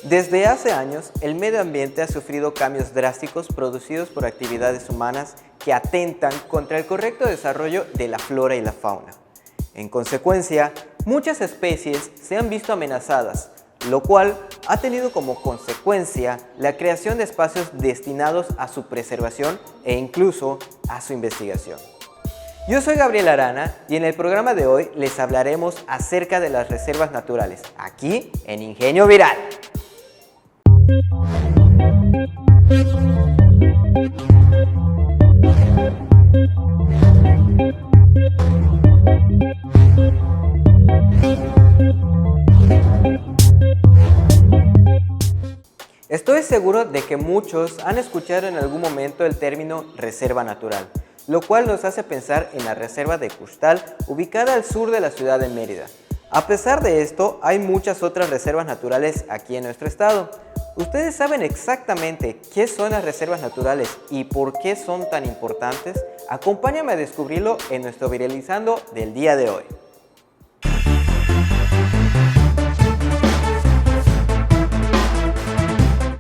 Desde hace años, el medio ambiente ha sufrido cambios drásticos producidos por actividades humanas que atentan contra el correcto desarrollo de la flora y la fauna. En consecuencia, muchas especies se han visto amenazadas, lo cual ha tenido como consecuencia la creación de espacios destinados a su preservación e incluso a su investigación. Yo soy Gabriel Arana y en el programa de hoy les hablaremos acerca de las reservas naturales, aquí en Ingenio Viral. Estoy seguro de que muchos han escuchado en algún momento el término reserva natural, lo cual nos hace pensar en la reserva de Cuxtal, ubicada al sur de la ciudad de Mérida. A pesar de esto, hay muchas otras reservas naturales aquí en nuestro estado. ¿Ustedes saben exactamente qué son las reservas naturales y por qué son tan importantes? Acompáñame a descubrirlo en nuestro Viralizando del día de hoy.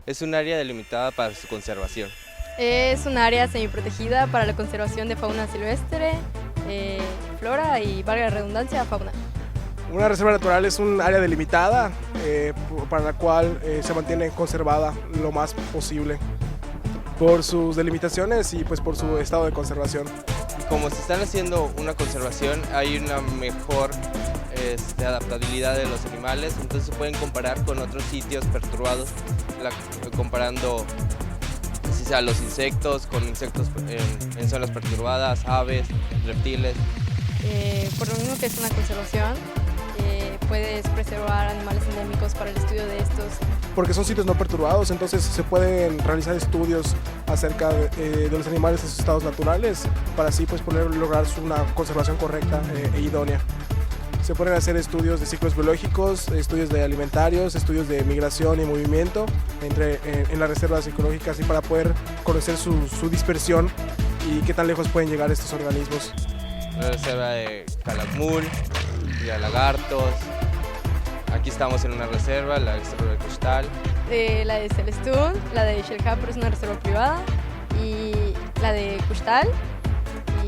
Es un área delimitada para su conservación. Es un área semiprotegida para la conservación de fauna silvestre, flora y, valga la redundancia, fauna. Una reserva natural es un área delimitada para la cual se mantiene conservada lo más posible por sus delimitaciones y pues por su estado de conservación. Como se están haciendo una conservación, hay una mejor adaptabilidad de los animales, entonces se pueden comparar con otros sitios perturbados, comparando así sea los insectos con insectos en zonas perturbadas, aves, reptiles. Por lo mismo que es una conservación, puedes preservar animales endémicos para el estudio de estos. Porque son sitios no perturbados, entonces se pueden realizar estudios acerca de los animales en sus estados naturales para así pues poder lograr una conservación correcta e idónea. Se pueden hacer estudios de ciclos biológicos, estudios de alimentarios, estudios de migración y movimiento en las reservas ecológicas y para poder conocer su dispersión y qué tan lejos pueden llegar estos organismos. La reserva de Calakmul, de lagartos. Aquí estamos en una reserva, la reserva de Cuxtal. La de Celestún, la de Xel-Há, es una reserva privada, y la de Cuxtal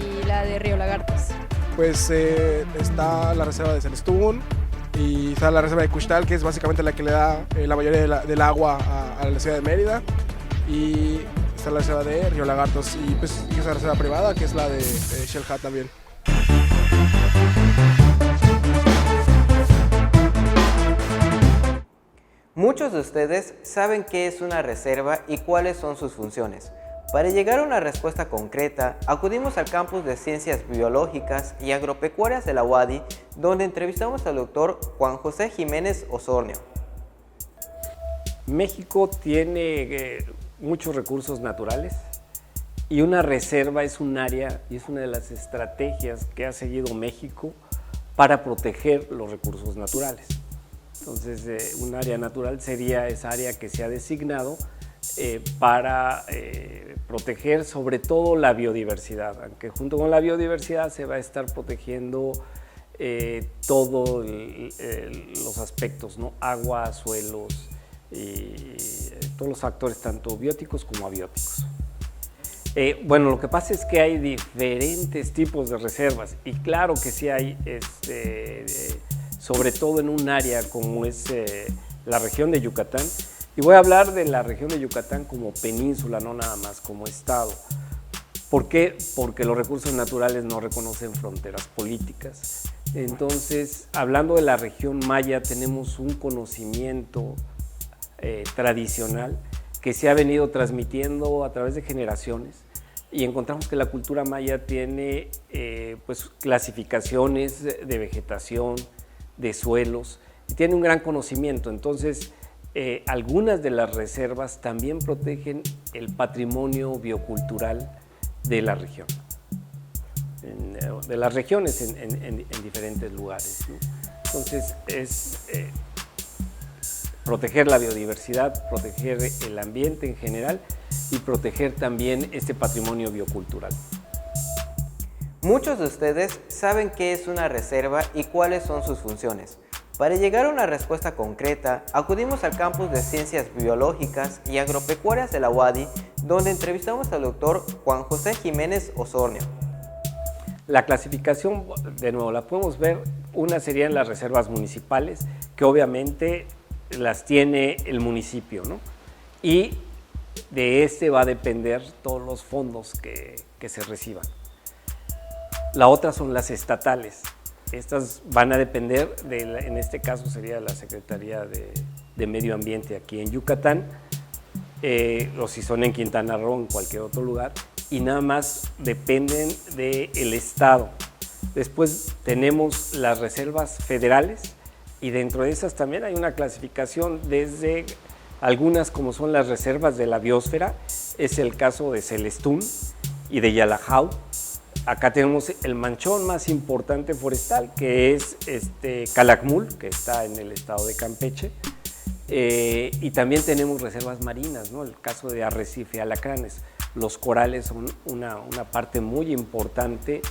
y la de Río Lagartos. Pues está la reserva de Celestún y está la reserva de Cuxtal, que es básicamente la que le da la mayoría del agua a la ciudad de Mérida, y está la reserva de Río Lagartos y pues esa reserva privada que es la de Xel-Há también. Muchos de ustedes saben qué es una reserva y cuáles son sus funciones. Para llegar a una respuesta concreta, acudimos al campus de Ciencias Biológicas y Agropecuarias de la UADY, donde entrevistamos al doctor Juan José Jiménez Osornio. México tiene muchos recursos naturales y una reserva es un área y es una de las estrategias que ha seguido México para proteger los recursos naturales. Entonces, un área natural sería esa área que se ha designado para proteger sobre todo la biodiversidad, aunque junto con la biodiversidad se va a estar protegiendo todos los aspectos, ¿no? Agua, suelos y todos los factores tanto bióticos como abióticos. Bueno, lo que pasa es que hay diferentes tipos de reservas y claro que sí hay, sobre todo en un área como es la región de Yucatán. Y voy a hablar de la región de Yucatán como península, no nada más como estado. ¿Por qué? Porque los recursos naturales no reconocen fronteras políticas. Entonces, hablando de la región maya, tenemos un conocimiento tradicional que se ha venido transmitiendo a través de generaciones y encontramos que la cultura maya tiene pues, clasificaciones de vegetación, de suelos, y tiene un gran conocimiento. Entonces, algunas de las reservas también protegen el patrimonio biocultural de la región, de las regiones en diferentes lugares, ¿no? Entonces, es proteger la biodiversidad, proteger el ambiente en general y proteger también este patrimonio biocultural. Muchos de ustedes saben qué es una reserva y cuáles son sus funciones. Para llegar a una respuesta concreta, acudimos al campus de Ciencias Biológicas y Agropecuarias de la UADY, donde entrevistamos al doctor Juan José Jiménez Osornio. La clasificación, de nuevo, la podemos ver, una serían las reservas municipales, que obviamente las tiene el municipio, ¿no? Y de este va a depender todos los fondos que se reciban. La otra son las estatales. Estas van a depender, en este caso sería la Secretaría de Medio Ambiente aquí en Yucatán, o si son en Quintana Roo, en cualquier otro lugar, y nada más dependen del Estado. Después tenemos las reservas federales, y dentro de esas también hay una clasificación desde algunas como son las reservas de la biosfera, es el caso de Celestún y de Yalajau. Acá tenemos el manchón más importante forestal, que es Calakmul, que está en el estado de Campeche, y también tenemos reservas marinas, ¿no? El caso de Arrecife Alacranes. Los corales son una parte muy importante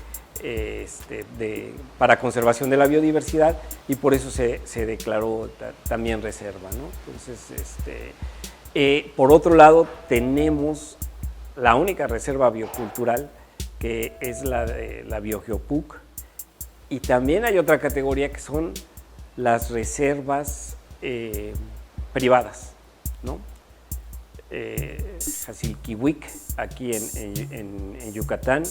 para conservación de la biodiversidad, y por eso se declaró también reserva, ¿no? Entonces, por otro lado, tenemos la única reserva biocultural, que es la de la Biogeopuc, y también hay otra categoría que son las reservas privadas, ¿no? Jacilquihuic, aquí en Yucatán,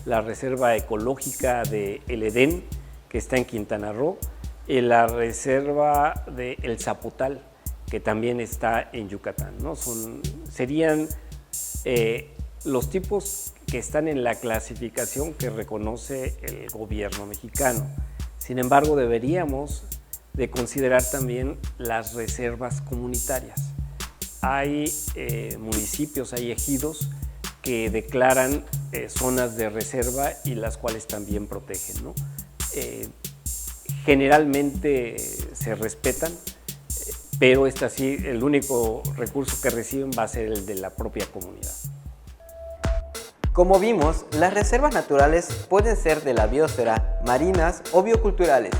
la reserva ecológica de El Edén, que está en Quintana Roo, y la reserva de El Zapotal, que también está en Yucatán, ¿no? Serían los tipos que están en la clasificación que reconoce el gobierno mexicano. Sin embargo, deberíamos de considerar también las reservas comunitarias. Hay municipios, hay ejidos que declaran zonas de reserva y las cuales también protegen, ¿no? Generalmente se respetan, pero sí, el único recurso que reciben va a ser el de la propia comunidad. Como vimos, las reservas naturales pueden ser de la biosfera, marinas o bioculturales,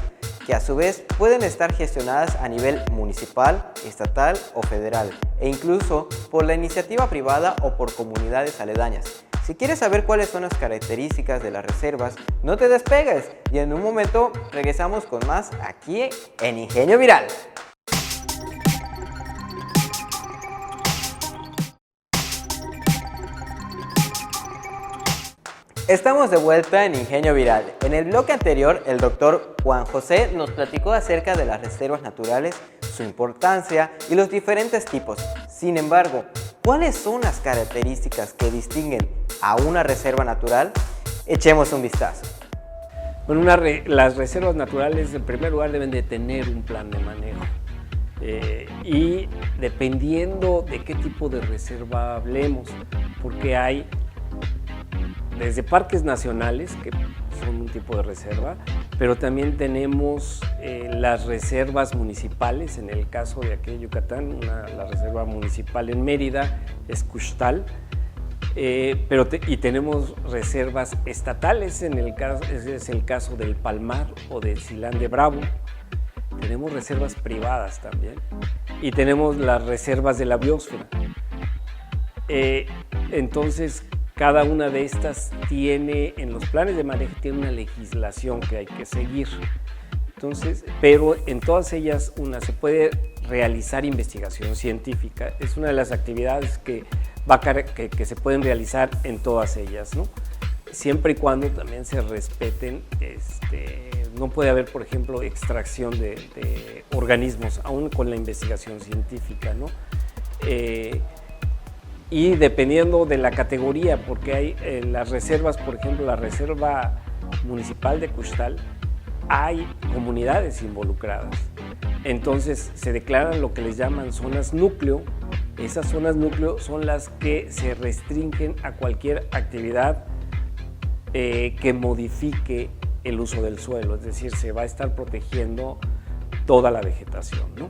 que a su vez pueden estar gestionadas a nivel municipal, estatal o federal, e incluso por la iniciativa privada o por comunidades aledañas. Si quieres saber cuáles son las características de las reservas, no te despegues y en un momento regresamos con más aquí en Ingenio Viral. Estamos de vuelta en Ingenio Viral. En el bloque anterior, el doctor Juan José nos platicó acerca de las reservas naturales, su importancia y los diferentes tipos. Sin embargo, ¿cuáles son las características que distinguen a una reserva natural? Echemos un vistazo. Bueno, las reservas naturales, en primer lugar, deben de tener un plan de manejo. Y dependiendo de qué tipo de reserva hablemos, porque hay desde parques nacionales, que son un tipo de reserva, pero también tenemos las reservas municipales. En el caso de aquí de Yucatán, la reserva municipal en Mérida es Cuxtal, y tenemos reservas estatales, es el caso del Palmar o del Silán de Bravo. Tenemos reservas privadas también, y tenemos las reservas de la biosfera. Entonces, cada una de estas tiene, en los planes de manejo, tiene una legislación que hay que seguir. Entonces, pero en todas ellas se puede realizar investigación científica. Es una de las actividades que se pueden realizar en todas ellas, ¿no? Siempre y cuando también se respeten, no puede haber, por ejemplo, extracción de organismos, aún con la investigación científica, ¿no? Y dependiendo de la categoría, porque hay las reservas, por ejemplo, la reserva municipal de Cuxtal, hay comunidades involucradas. Entonces se declaran lo que les llaman zonas núcleo. Esas zonas núcleo son las que se restringen a cualquier actividad que modifique el uso del suelo, es decir, se va a estar protegiendo toda la vegetación, ¿no?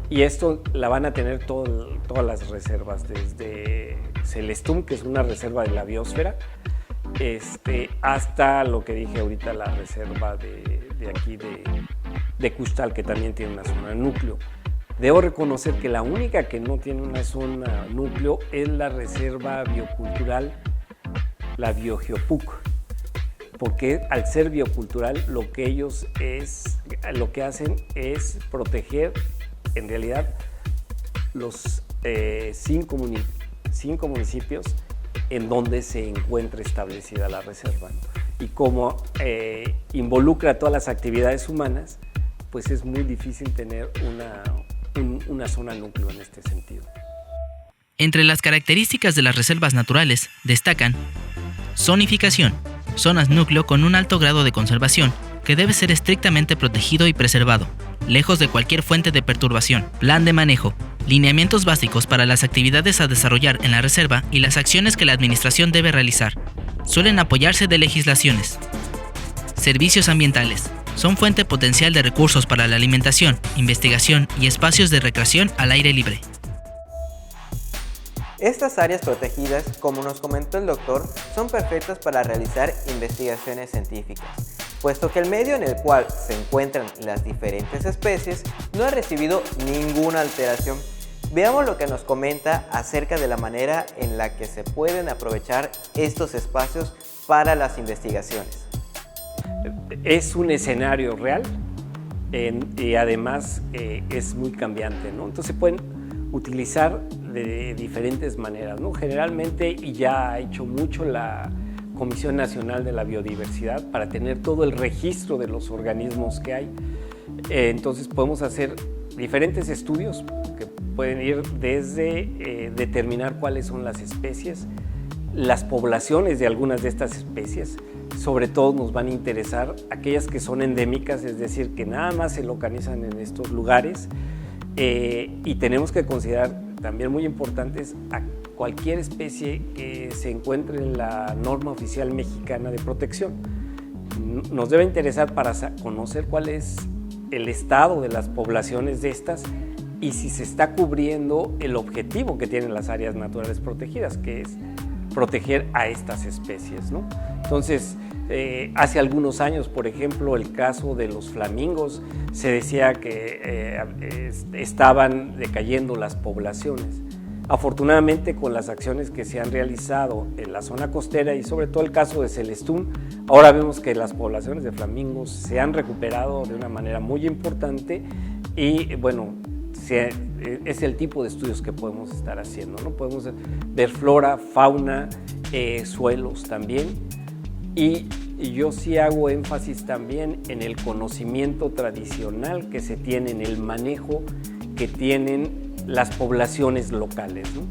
Y esto la van a tener todas las reservas, desde Celestún, que es una reserva de la biosfera, hasta lo que dije ahorita, la reserva de aquí de Custal, que también tiene una zona núcleo. Debo reconocer que la única que no tiene una zona núcleo es la Reserva Biocultural, la Biogeopuc, porque al ser biocultural lo que hacen es proteger en realidad los 5 municipios en donde se encuentra establecida la reserva. Y como involucra todas las actividades humanas, pues es muy difícil tener una zona núcleo en este sentido. Entre las características de las reservas naturales destacan zonificación, zonas núcleo con un alto grado de conservación que debe ser estrictamente protegido y preservado, lejos de cualquier fuente de perturbación. Plan de manejo, lineamientos básicos para las actividades a desarrollar en la reserva y las acciones que la administración debe realizar. Suelen apoyarse de legislaciones. Servicios ambientales. Son fuente potencial de recursos para la alimentación, investigación y espacios de recreación al aire libre. Estas áreas protegidas, como nos comentó el doctor, son perfectas para realizar investigaciones científicas, puesto que el medio en el cual se encuentran las diferentes especies no ha recibido ninguna alteración. Veamos lo que nos comenta acerca de la manera en la que se pueden aprovechar estos espacios para las investigaciones. Es un escenario real y además es muy cambiante, ¿no? Entonces se pueden utilizar de diferentes maneras, ¿no? Generalmente, y ya ha hecho mucho la Comisión Nacional de la Biodiversidad para tener todo el registro de los organismos que hay. Entonces podemos hacer diferentes estudios que pueden ir desde determinar cuáles son las especies, las poblaciones de algunas de estas especies. Sobre todo nos van a interesar aquellas que son endémicas, es decir, que nada más se localizan en estos lugares, y tenemos que considerar también muy importantes a cualquier especie que se encuentre en la norma oficial mexicana de protección. Nos debe interesar para conocer cuál es el estado de las poblaciones de estas y si se está cubriendo el objetivo que tienen las áreas naturales protegidas, que es proteger a estas especies, ¿no? Entonces, hace algunos años, por ejemplo, el caso de los flamingos, se decía que estaban decayendo las poblaciones. Afortunadamente, con las acciones que se han realizado en la zona costera y sobre todo el caso de Celestún, ahora vemos que las poblaciones de flamingos se han recuperado de una manera muy importante y, bueno, es el tipo de estudios que podemos estar haciendo, ¿no? Podemos ver flora, fauna, suelos también, y yo sí hago énfasis también en el conocimiento tradicional que se tiene, en el manejo que tienen las poblaciones locales, ¿no?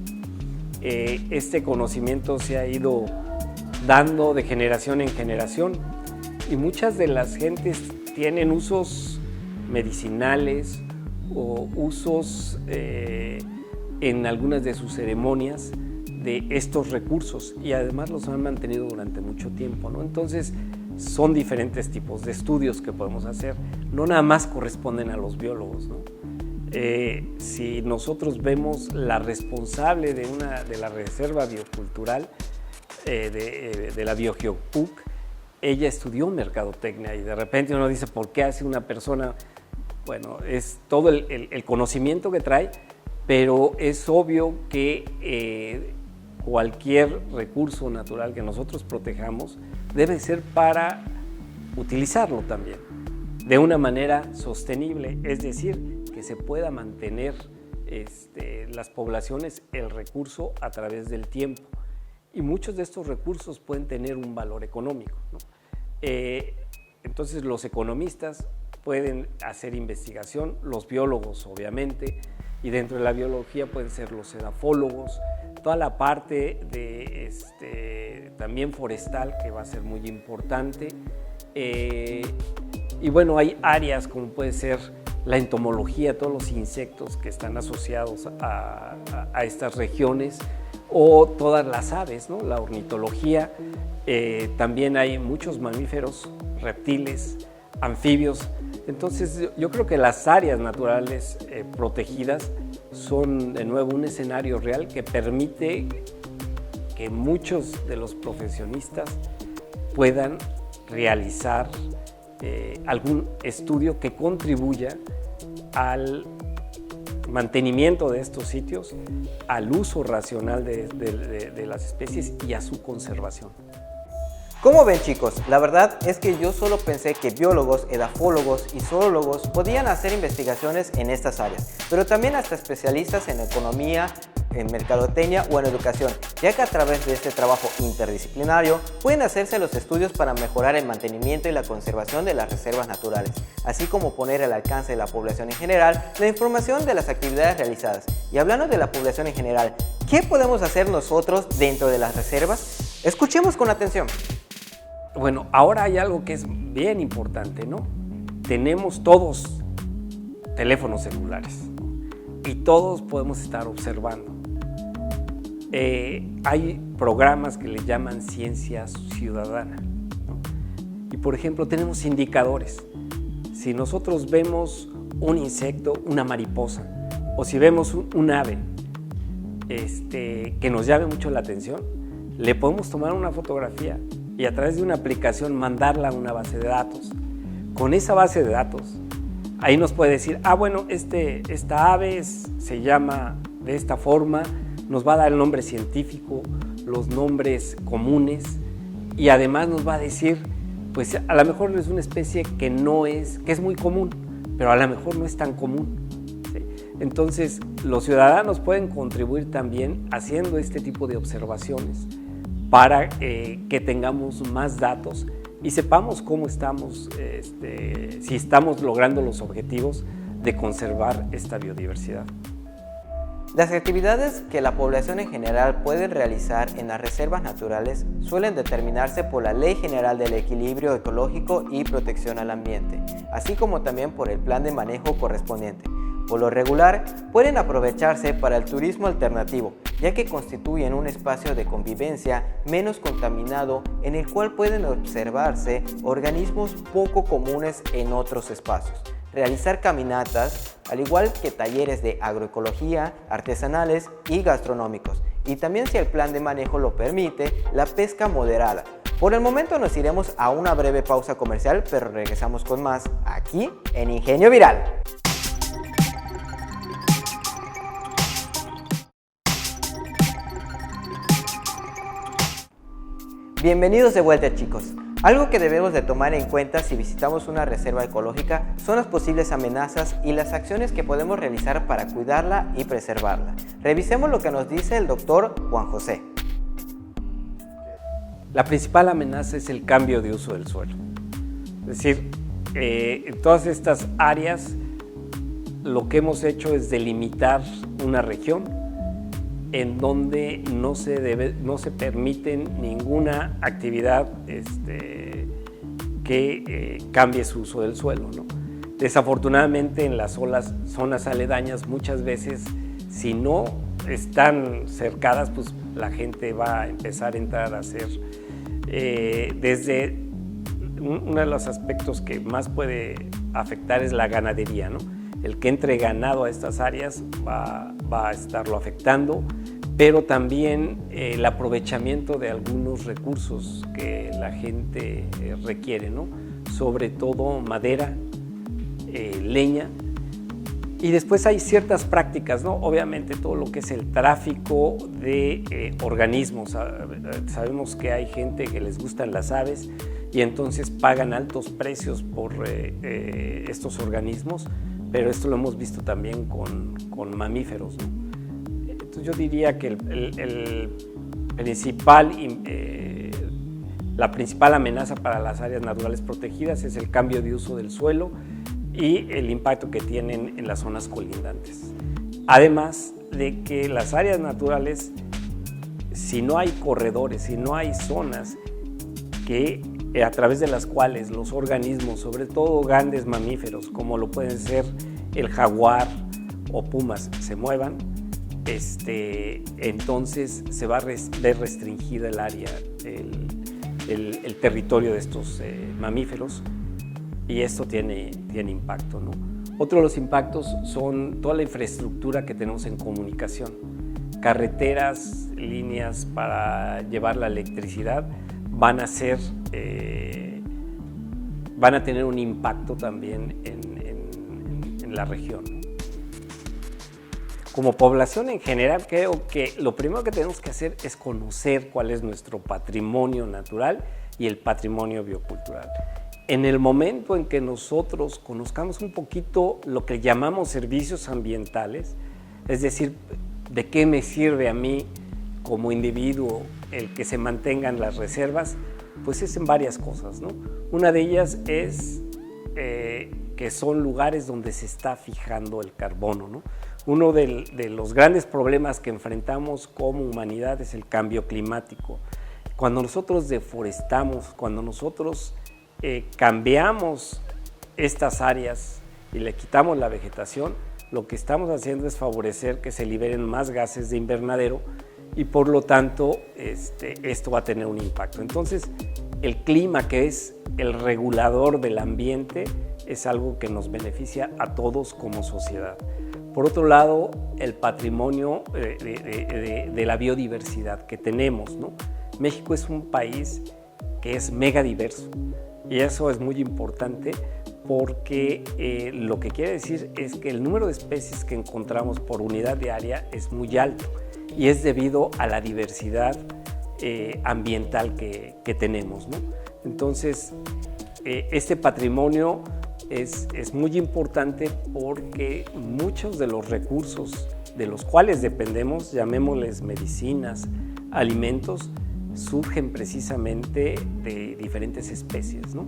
Este conocimiento se ha ido dando de generación en generación y muchas de las gentes tienen usos medicinales o usos en algunas de sus ceremonias de estos recursos y además los han mantenido durante mucho tiempo, ¿no? Entonces son diferentes tipos de estudios que podemos hacer, no nada más corresponden a los biólogos, ¿no? Si nosotros vemos la responsable de la Reserva Biocultural de la Biogeopuc, ella estudió mercadotecnia y de repente uno dice, ¿por qué hace una persona? Bueno, es todo el conocimiento que trae, pero es obvio que cualquier recurso natural que nosotros protejamos debe ser para utilizarlo también de una manera sostenible, es decir, que se pueda mantener las poblaciones, el recurso a través del tiempo. Y muchos de estos recursos pueden tener un valor económico, ¿no? Entonces los economistas pueden hacer investigación, los biólogos obviamente, y dentro de la biología pueden ser los edafólogos, toda la parte de también forestal que va a ser muy importante, y bueno, hay áreas como puede ser la entomología, todos los insectos que están asociados a estas regiones, o todas las aves, ¿no? La ornitología, también hay muchos mamíferos, reptiles, anfibios. Entonces yo creo que las áreas naturales protegidas son de nuevo un escenario real que permite que muchos de los profesionistas puedan realizar algún estudio que contribuya al mantenimiento de estos sitios, al uso racional de las especies y a su conservación. ¿Cómo ven, chicos? La verdad es que yo solo pensé que biólogos, edafólogos y zoólogos podían hacer investigaciones en estas áreas, pero también hasta especialistas en economía, en mercadotecnia o en educación, ya que a través de este trabajo interdisciplinario pueden hacerse los estudios para mejorar el mantenimiento y la conservación de las reservas naturales, así como poner al alcance de la población en general la información de las actividades realizadas. Y hablando de la población en general, ¿qué podemos hacer nosotros dentro de las reservas? Escuchemos con atención. Bueno, ahora hay algo que es bien importante, ¿no? Tenemos todos teléfonos celulares y todos podemos estar observando. Hay programas que le llaman ciencia ciudadana, ¿no? Y por ejemplo tenemos indicadores. Si nosotros vemos un insecto, una mariposa, o si vemos un ave que nos llame mucho la atención, le podemos tomar una fotografía y a través de una aplicación mandarla a una base de datos. Con esa base de datos, ahí nos puede decir, bueno, esta ave se llama de esta forma, nos va a dar el nombre científico, los nombres comunes y además nos va a decir, pues a lo mejor es una especie que es muy común, pero a lo mejor no es tan común. ¿Sí? Entonces, los ciudadanos pueden contribuir también haciendo este tipo de observaciones para que tengamos más datos y sepamos cómo estamos, si estamos logrando los objetivos de conservar esta biodiversidad. Las actividades que la población en general puede realizar en las reservas naturales suelen determinarse por la Ley General del Equilibrio Ecológico y Protección al Ambiente, así como también por el plan de manejo correspondiente. Por lo regular, pueden aprovecharse para el turismo alternativo, ya que constituyen un espacio de convivencia menos contaminado en el cual pueden observarse organismos poco comunes en otros espacios. Realizar caminatas, al igual que talleres de agroecología, artesanales y gastronómicos. Y también, si el plan de manejo lo permite, la pesca moderada. Por el momento nos iremos a una breve pausa comercial, pero regresamos con más aquí en Ingenio Viral. Bienvenidos de vuelta, chicos. Algo que debemos de tomar en cuenta si visitamos una reserva ecológica son las posibles amenazas y las acciones que podemos realizar para cuidarla y preservarla. Revisemos lo que nos dice el doctor Juan José. La principal amenaza es el cambio de uso del suelo. Es decir, en todas estas áreas lo que hemos hecho es delimitar una región en donde no se permiten ninguna actividad que cambie su uso del suelo, ¿no? Desafortunadamente en las zonas aledañas muchas veces, si no están cercadas, pues la gente va a empezar a entrar a hacer desde uno de los aspectos que más puede afectar es la ganadería, ¿no? El que entre ganado a estas áreas va a estarlo afectando, pero también el aprovechamiento de algunos recursos que la gente requiere, ¿no? Sobre todo madera, leña, y después hay ciertas prácticas, ¿no? Obviamente todo lo que es el tráfico de organismos. Sabemos que hay gente que les gustan las aves y entonces pagan altos precios por estos organismos, pero esto lo hemos visto también con mamíferos, ¿no? Entonces yo diría que la principal amenaza para las áreas naturales protegidas es el cambio de uso del suelo y el impacto que tienen en las zonas colindantes. Además de que las áreas naturales, si no hay corredores, si no hay zonas a través de las cuales los organismos, sobre todo grandes mamíferos, como lo pueden ser el jaguar o pumas, se muevan, entonces se va a ver restringida el área, el territorio de estos mamíferos, y esto tiene impacto, ¿no? Otro de los impactos son toda la infraestructura que tenemos en comunicación, carreteras, líneas para llevar la electricidad van a van a tener un impacto también en la región, ¿no? Como población en general, creo que lo primero que tenemos que hacer es conocer cuál es nuestro patrimonio natural y el patrimonio biocultural. En el momento en que nosotros conozcamos un poquito lo que llamamos servicios ambientales, es decir, de qué me sirve a mí como individuo el que se mantengan las reservas, pues es en varias cosas, ¿no? Una de ellas es que son lugares donde se está fijando el carbono, ¿no? Uno de los grandes problemas que enfrentamos como humanidad es el cambio climático. Cuando nosotros deforestamos, cuando nosotros cambiamos estas áreas y le quitamos la vegetación, lo que estamos haciendo es favorecer que se liberen más gases de invernadero y por lo tanto esto va a tener un impacto. Entonces, el clima, que es el regulador del ambiente, es algo que nos beneficia a todos como sociedad. Por otro lado, el patrimonio de la biodiversidad que tenemos, ¿no? México es un país que es mega diverso y eso es muy importante porque lo que quiere decir es que el número de especies que encontramos por unidad de área es muy alto y es debido a la diversidad ambiental que tenemos, ¿no? Entonces, este patrimonio es muy importante porque muchos de los recursos de los cuales dependemos, llamémosles medicinas, alimentos, surgen precisamente de diferentes especies, ¿no?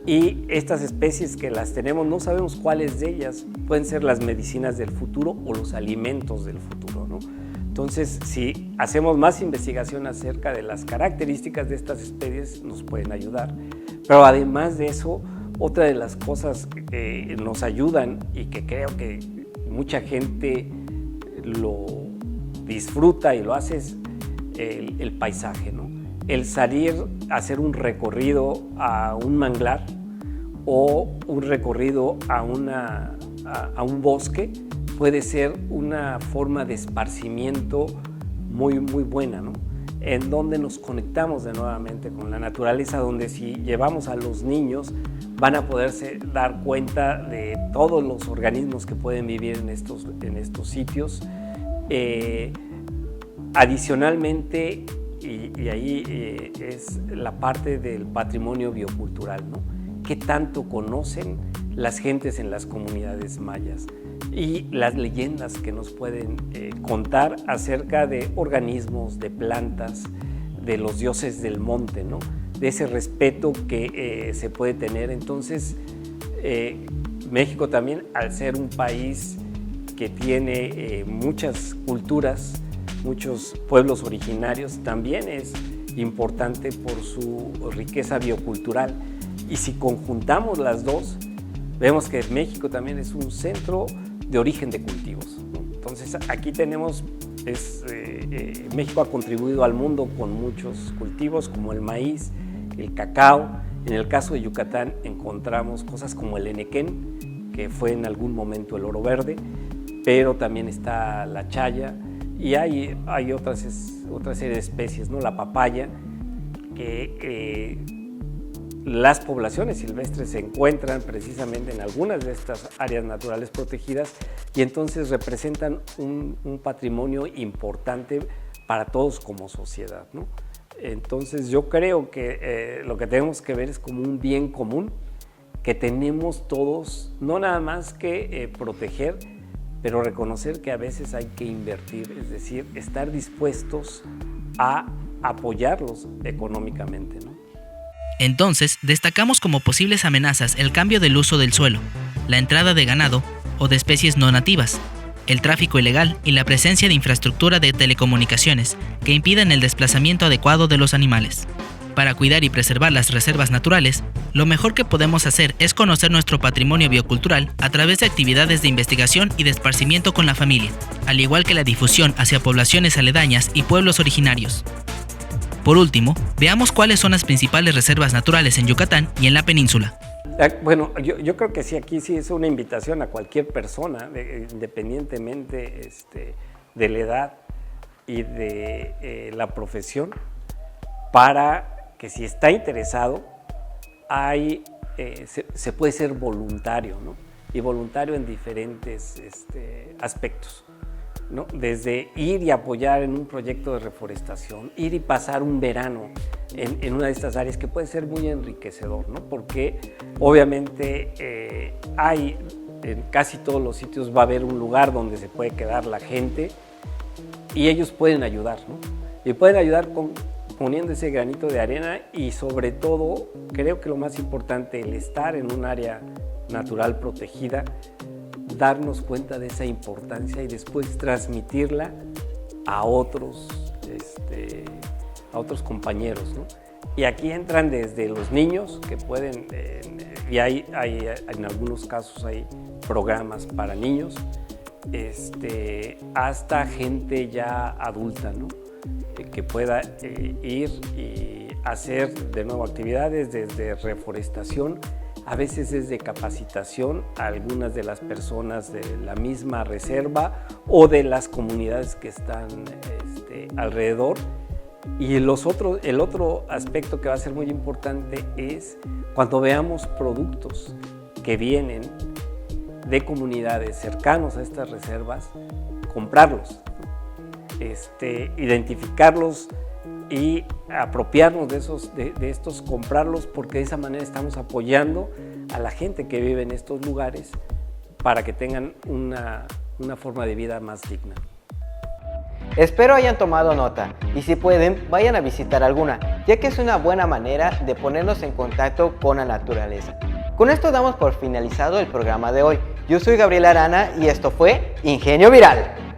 Y estas especies que las tenemos, no sabemos cuáles de ellas pueden ser las medicinas del futuro o los alimentos del futuro, ¿no? Entonces, si hacemos más investigación acerca de las características de estas especies, nos pueden ayudar. Pero además de eso, otra de las cosas que nos ayudan y que creo que mucha gente lo disfruta y lo hace es el paisaje, ¿no? El salir a hacer un recorrido a un manglar o un recorrido a un bosque puede ser una forma de esparcimiento muy, muy buena, ¿no? En donde nos conectamos de nuevamente con la naturaleza, donde si llevamos a los niños van a poderse dar cuenta de todos los organismos que pueden vivir en estos sitios. Adicionalmente, y ahí es la parte del patrimonio biocultural, ¿no? ¿Qué tanto conocen las gentes en las comunidades mayas? Y las leyendas que nos pueden contar acerca de organismos, de plantas, de los dioses del monte, ¿no? De ese respeto que se puede tener. Entonces, México también, al ser un país que tiene muchas culturas, muchos pueblos originarios, también es importante por su riqueza biocultural. Y si conjuntamos las dos, vemos que México también es un centro de origen de cultivos, ¿no? Entonces, aquí tenemos, México ha contribuido al mundo con muchos cultivos como el maíz, el cacao. En el caso de Yucatán encontramos cosas como el enequén, que fue en algún momento el oro verde, pero también está la chaya y hay otra serie de especies, ¿no? La papaya, que las poblaciones silvestres se encuentran precisamente en algunas de estas áreas naturales protegidas y entonces representan un patrimonio importante para todos como sociedad, ¿no? Entonces yo creo que lo que tenemos que ver es como un bien común que tenemos todos, no nada más que proteger, pero reconocer que a veces hay que invertir, es decir, estar dispuestos a apoyarlos económicamente, ¿no? Entonces, destacamos como posibles amenazas el cambio del uso del suelo, la entrada de ganado o de especies no nativas, el tráfico ilegal y la presencia de infraestructura de telecomunicaciones que impiden el desplazamiento adecuado de los animales. Para cuidar y preservar las reservas naturales, lo mejor que podemos hacer es conocer nuestro patrimonio biocultural a través de actividades de investigación y de esparcimiento con la familia, al igual que la difusión hacia poblaciones aledañas y pueblos originarios. Por último, veamos cuáles son las principales reservas naturales en Yucatán y en la península. Bueno, yo creo que sí, aquí sí es una invitación a cualquier persona, independientemente de la edad y de la profesión, para que si está interesado, hay se puede ser voluntario, ¿no? Y voluntario en diferentes aspectos, ¿no? Desde ir y apoyar en un proyecto de reforestación, ir y pasar un verano en una de estas áreas que puede ser muy enriquecedor, ¿no? Porque obviamente en casi todos los sitios va a haber un lugar donde se puede quedar la gente y ellos pueden ayudar, ¿no? Y pueden ayudar poniendo ese granito de arena y sobre todo, creo que lo más importante, el estar en un área natural protegida, darnos cuenta de esa importancia y después transmitirla a otros compañeros, ¿no? Y aquí entran desde los niños que pueden, y en algunos casos hay programas para niños, hasta gente ya adulta, ¿no? Que pueda ir y hacer de nuevo actividades desde reforestación, a veces desde capacitación a algunas de las personas de la misma reserva o de las comunidades que están alrededor. Y el otro aspecto que va a ser muy importante es cuando veamos productos que vienen de comunidades cercanos a estas reservas, comprarlos, identificarlos y apropiarnos de estos, comprarlos, porque de esa manera estamos apoyando a la gente que vive en estos lugares para que tengan una forma de vida más digna. Espero hayan tomado nota y si pueden, vayan a visitar alguna, ya que es una buena manera de ponernos en contacto con la naturaleza. Con esto damos por finalizado el programa de hoy. Yo soy Gabriel Arana y esto fue Ingenio Viral.